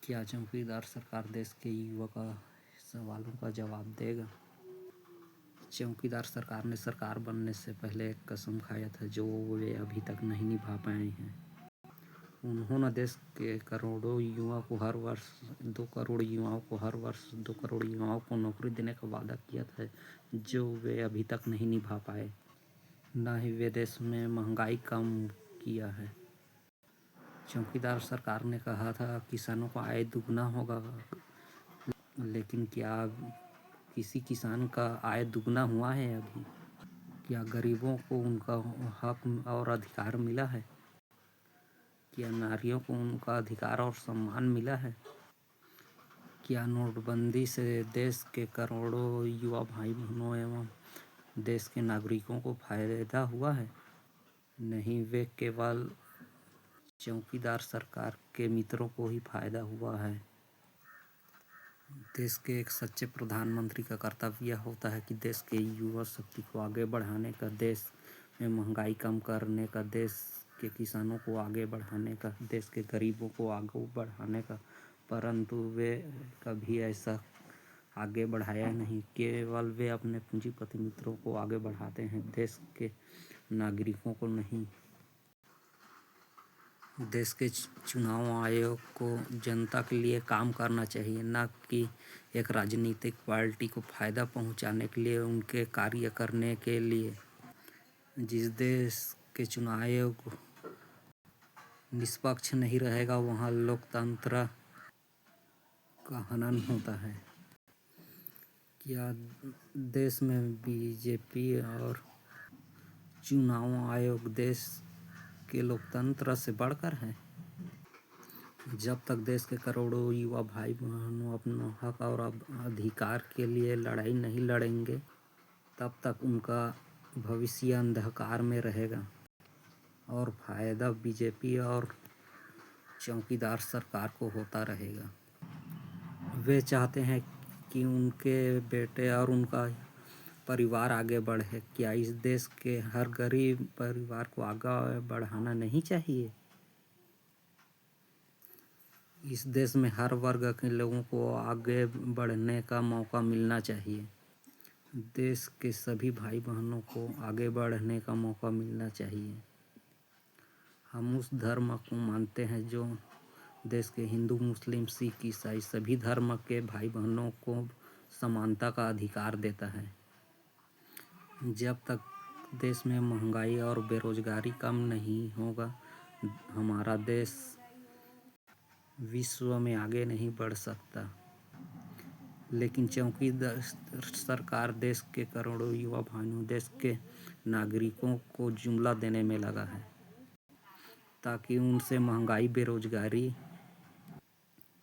क्या चौकीदार सरकार देश के युवा का सवालों का जवाब देगा? चौकीदार सरकार ने सरकार बनने से पहले एक कसम खाया था जो वे अभी तक नहीं निभा पाए हैं। उन्होंने देश के करोड़ों युवाओं को हर वर्ष 2 करोड़ युवाओं को नौकरी देने का वादा किया था जो वे अभी तक नहीं निभा पाए। न ही वे देश में महंगाई कम किया है। चौकीदार सरकार ने कहा था किसानों का आय दुगना होगा, लेकिन क्या किसी किसान का आय दुगना हुआ है अभी? क्या गरीबों को उनका हक और अधिकार मिला है? क्या नारियों को उनका अधिकार और सम्मान मिला है? क्या नोटबंदी से देश के करोड़ों युवा भाई बहनों एवं देश के नागरिकों को फायदा हुआ है? नहीं, वे केवल चौकीदार सरकार के मित्रों को ही फायदा हुआ है। देश के एक सच्चे प्रधानमंत्री का कर्तव्य होता है कि देश के युवा शक्ति को आगे बढ़ाने का, देश में महंगाई कम करने का, देश के किसानों को आगे बढ़ाने का, देश के गरीबों को आगे बढ़ाने का, परंतु वे कभी ऐसा आगे बढ़ाया नहीं। केवल वे अपने पूंजीपति मित्रों को आगे बढ़ाते हैं, देश के नागरिकों को नहीं। देश के चुनाव आयोग को जनता के लिए काम करना चाहिए, न कि एक राजनीतिक पार्टी को फायदा पहुंचाने के लिए उनके कार्य करने के लिए। जिस देश के चुनाव आयोग निष्पक्ष नहीं रहेगा वहां लोकतंत्र का हनन होता है। क्या देश में बीजेपी और चुनाव आयोग देश के लोकतंत्र से बढ़कर है? जब तक देश के करोड़ों युवा भाई बहनों अपने हक और अधिकार के लिए लड़ाई नहीं लड़ेंगे, तब तक उनका भविष्य अंधकार में रहेगा और फायदा बीजेपी और चौकीदार सरकार को होता रहेगा। वे चाहते हैं कि उनके बेटे और उनका परिवार आगे बढ़े। क्या इस देश के हर गरीब परिवार को आगे बढ़ाना नहीं चाहिए? इस देश में हर वर्ग के लोगों को आगे बढ़ने का मौका मिलना चाहिए। देश के सभी भाई बहनों को आगे बढ़ने का मौका मिलना चाहिए। हम उस धर्म को मानते हैं जो देश के हिंदू, मुस्लिम, सिख, ईसाई सभी धर्म के भाई बहनों को समानता का अधिकार देता है। जब तक देश में महंगाई और बेरोजगारी कम नहीं होगा, हमारा देश विश्व में आगे नहीं बढ़ सकता। लेकिन चौकीदार सरकार देश के करोड़ों युवा भाइयों, देश के नागरिकों को जुमला देने में लगा है ताकि उनसे महंगाई, बेरोजगारी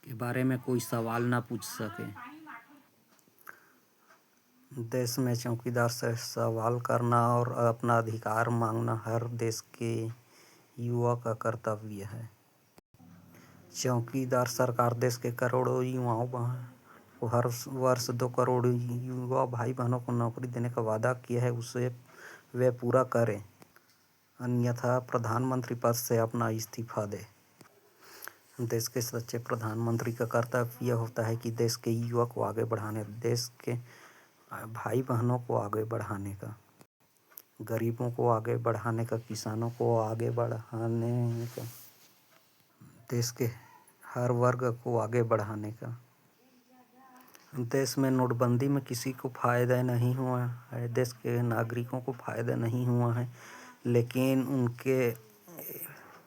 के बारे में कोई सवाल ना पूछ सके। देश में चौकीदार से सवाल करना और अपना अधिकार मांगना हर देश के युवा का कर्तव्य है। चौकीदार सरकार देश के करोड़ों युवाओं को हर वर्ष 2 करोड़ युवा भाई बहनों को नौकरी देने का वादा किया है, उसे वे पूरा करें, अन्यथा प्रधानमंत्री पद से अपना इस्तीफा दे। देश के सच्चे प्रधानमंत्री का कर्तव्य होता है कि देश के युवा को आगे बढ़ाने, देश के भाई बहनों को आगे बढ़ाने का, गरीबों को आगे बढ़ाने का, किसानों को आगे बढ़ाने का, देश के हर वर्ग को आगे बढ़ाने का। देश में नोटबंदी में किसी को फायदा नहीं हुआ है, देश के नागरिकों को फायदा नहीं हुआ है, लेकिन उनके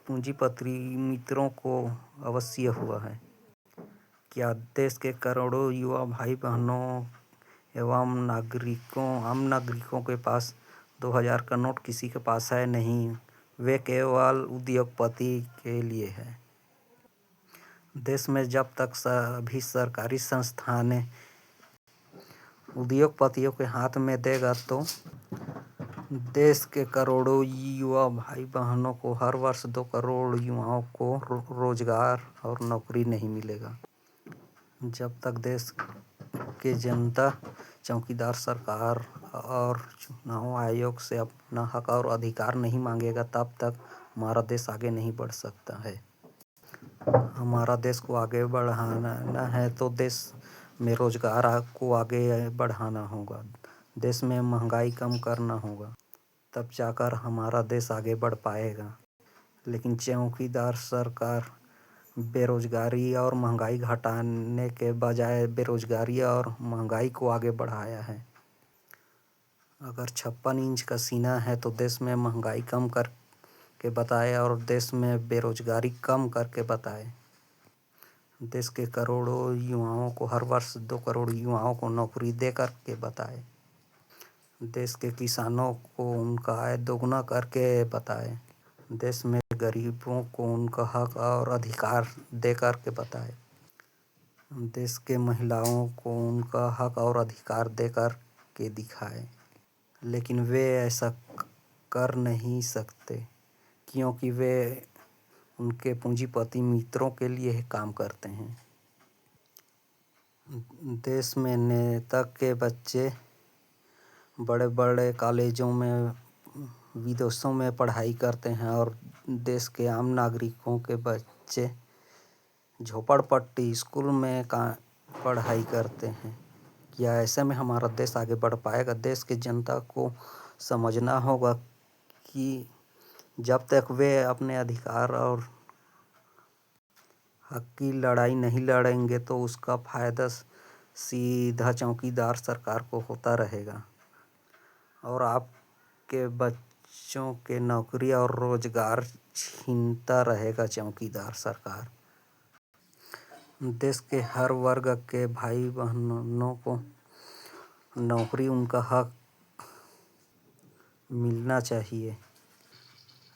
पूंजीपति मित्रों को अवश्य हुआ है। क्या देश के करोड़ों युवा भाई बहनों एवं आम नागरिकों के पास 2000 का नोट किसी के पास है? नहीं, वे केवल उद्योगपति के लिए है। देश में जब तक सभी सरकारी संस्थानें उद्योगपतियों के हाथ में देगा तो देश के करोड़ों युवा भाई बहनों को हर वर्ष 2 करोड़ युवाओं को रोजगार और नौकरी नहीं मिलेगा। जब तक देश के जनता चौकीदार सरकार और चुनाव आयोग से अपना हक और अधिकार नहीं मांगेगा, तब तक हमारा देश आगे नहीं बढ़ सकता है। हमारा देश को आगे बढ़ाना है तो देश में रोजगार को आगे बढ़ाना होगा, देश में महंगाई कम करना होगा, तब जाकर हमारा देश आगे बढ़ पाएगा। लेकिन चौकीदार सरकार बेरोजगारी और महंगाई घटाने के बजाय बेरोजगारी और महंगाई को आगे बढ़ाया है। अगर 56 इंच का सीना है तो देश में महंगाई कम करके बताए और देश में बेरोजगारी कम करके बताए। देश के करोड़ों युवाओं को हर वर्ष 2 करोड़ युवाओं को नौकरी दे करके बताए। देश के किसानों को उनका आय दोगुना करके बताए। देश में गरीबों को उनका हक और अधिकार दे करके बताए। देश के महिलाओं को उनका हक और अधिकार दे करके दिखाए। लेकिन वे ऐसा कर नहीं सकते क्योंकि वे उनके पूंजीपति मित्रों के लिए काम करते हैं। देश में नेता के बच्चे बड़े बड़े कॉलेजों में विदेशों में पढ़ाई करते हैं और देश के आम नागरिकों के बच्चे झोपड़पट्टी स्कूल में पढ़ाई करते हैं। क्या ऐसे में हमारा देश आगे बढ़ पाएगा? देश की जनता को समझना होगा कि जब तक वे अपने अधिकार और हक की लड़ाई नहीं लड़ेंगे तो उसका फायदा सीधा चौकीदार सरकार को होता रहेगा और आपके बच्चों के नौकरी और रोजगार छीनता रहेगा चौकीदार सरकार। देश के हर वर्ग के भाई बहनों को नौकरी उनका हक मिलना चाहिए।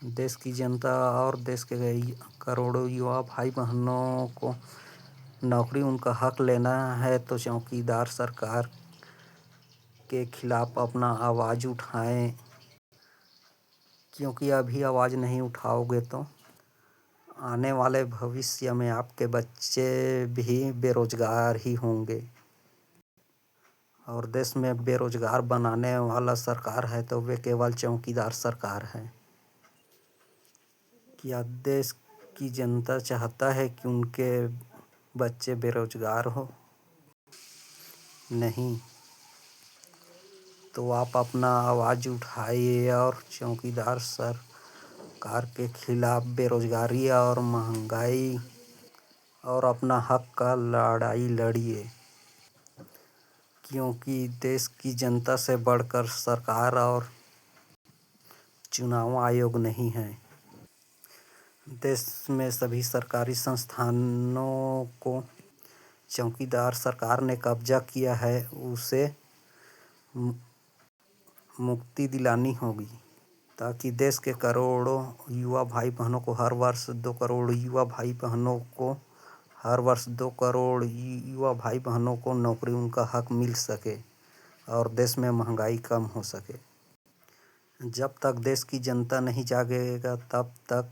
देश की जनता और देश के करोड़ों युवा भाई बहनों को नौकरी उनका हक लेना है तो चौकीदार सरकार के खिलाफ अपना आवाज़ उठाएं, क्योंकि अभी आवाज़ नहीं उठाओगे तो आने वाले भविष्य में आपके बच्चे भी बेरोजगार ही होंगे और देश में बेरोजगार बनाने वाला सरकार है तो वे केवल चौकीदार सरकार है। क्या देश की जनता चाहता है कि उनके बच्चे बेरोजगार हो? नहीं। तो आप अपना आवाज़ उठाइए और चौकीदार सरकार के खिलाफ बेरोजगारी और महंगाई और अपना हक का लड़ाई लड़िए, क्योंकि देश की जनता से बढ़कर सरकार और चुनाव आयोग नहीं है। देश में सभी सरकारी संस्थानों को चौकीदार सरकार ने कब्जा किया है, उसे मुक्ति दिलानी होगी ताकि देश के करोड़ों युवा भाई बहनों को हर वर्ष 2 करोड़ युवा भाई बहनों को हर वर्ष 2 करोड़ युवा भाई बहनों को नौकरी उनका हक मिल सके और देश में महंगाई कम हो सके। जब तक देश की जनता नहीं जागेगा तब तक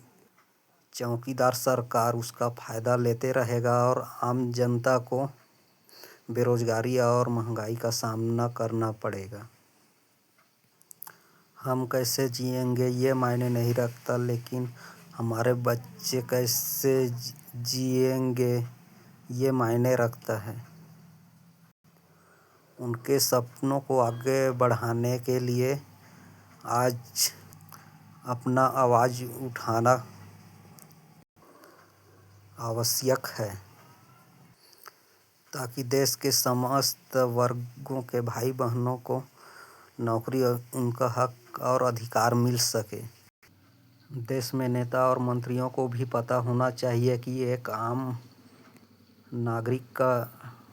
चौकीदार सरकार उसका फ़ायदा लेते रहेगा और आम जनता को बेरोजगारी और महंगाई का सामना करना पड़ेगा। हम कैसे जिएंगे ये मायने नहीं रखता, लेकिन हमारे बच्चे कैसे जिएंगे ये मायने रखता है। उनके सपनों को आगे बढ़ाने के लिए आज अपना आवाज़ उठाना आवश्यक है ताकि देश के समस्त वर्गों के भाई बहनों को नौकरी उनका हक और अधिकार मिल सके। देश में नेता और मंत्रियों को भी पता होना चाहिए कि एक आम नागरिक का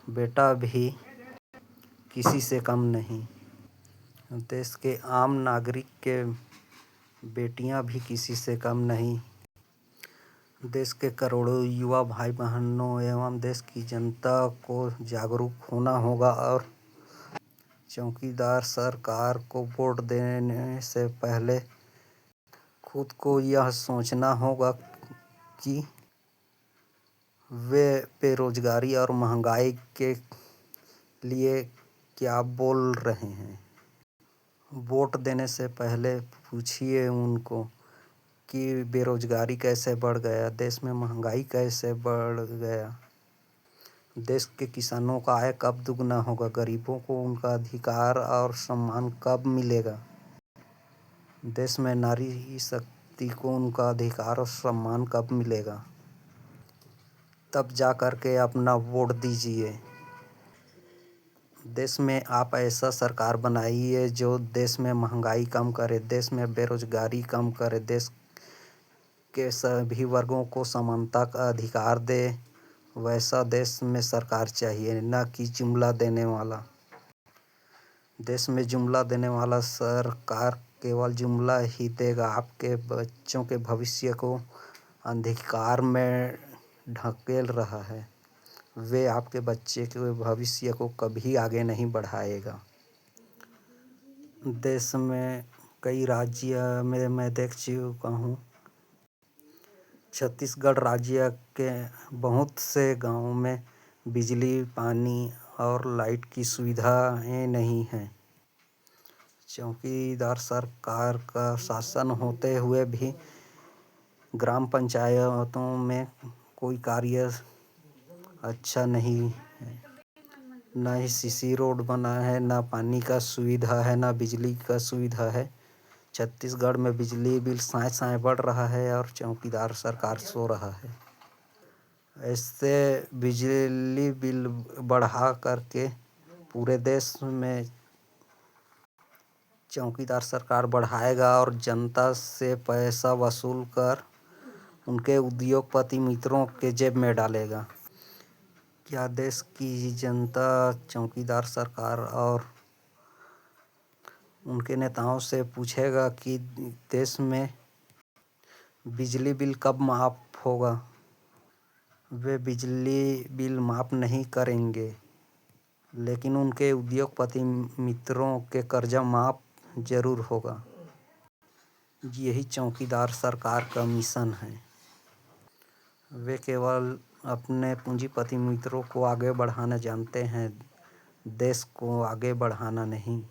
बेटा भी किसी से कम नहीं। देश के आम नागरिक के बेटियां भी किसी से कम नहीं। देश के करोड़ों युवा भाई बहनों एवं देश की जनता को जागरूक होना होगा और चौकीदार सरकार को वोट देने से पहले खुद को यह सोचना होगा कि वे बेरोजगारी और महंगाई के लिए क्या बोल रहे हैं। वोट देने से पहले पूछिए उनको कि बेरोजगारी कैसे बढ़ गया, देश में महंगाई कैसे बढ़ गया, देश के किसानों का आय कब दुगना होगा, गरीबों को उनका अधिकार और सम्मान कब मिलेगा, देश में नारी शक्ति को उनका अधिकार और सम्मान कब मिलेगा। तब जा कर के अपना वोट दीजिए। देश में आप ऐसा सरकार बनाइए जो देश में महंगाई कम करे, देश में बेरोजगारी कम करे, देश के सभी वर्गों को समानता का अधिकार दे। वैसा देश में सरकार चाहिए, न कि जुमला देने वाला। देश में जुमला देने वाला सरकार केवल जुमला ही देगा, आपके बच्चों के भविष्य को अंधकार में ढकेल रहा है। वे आपके बच्चे के भविष्य को कभी आगे नहीं बढ़ाएगा। देश में कई राज्य में मैं देख चुका हूँ। छत्तीसगढ़ राज्य के बहुत से गाँव में बिजली, पानी और लाइट की सुविधाएं नहीं हैं। चौकीदार सरकार का शासन होते हुए भी ग्राम पंचायतों में कोई कार्य अच्छा नहीं है। न ही सीसी रोड बना है, न पानी का सुविधा है, न बिजली का सुविधा है। छत्तीसगढ़ में बिजली बिल साए साए बढ़ रहा है और चौकीदार सरकार सो रहा है। ऐसे बिजली बिल बढ़ा करके पूरे देश में चौकीदार सरकार बढ़ाएगा और जनता से पैसा वसूल कर उनके उद्योगपति मित्रों के जेब में डालेगा। क्या देश की जनता चौकीदार सरकार और उनके नेताओं से पूछेगा कि देश में बिजली बिल कब माफ़ होगा? वे बिजली बिल माफ़ नहीं करेंगे, लेकिन उनके उद्योगपति मित्रों के कर्जा माफ़ जरूर होगा। यही चौकीदार सरकार का मिशन है। वे केवल अपने पूंजीपति मित्रों को आगे बढ़ाना जानते हैं, देश को आगे बढ़ाना नहीं।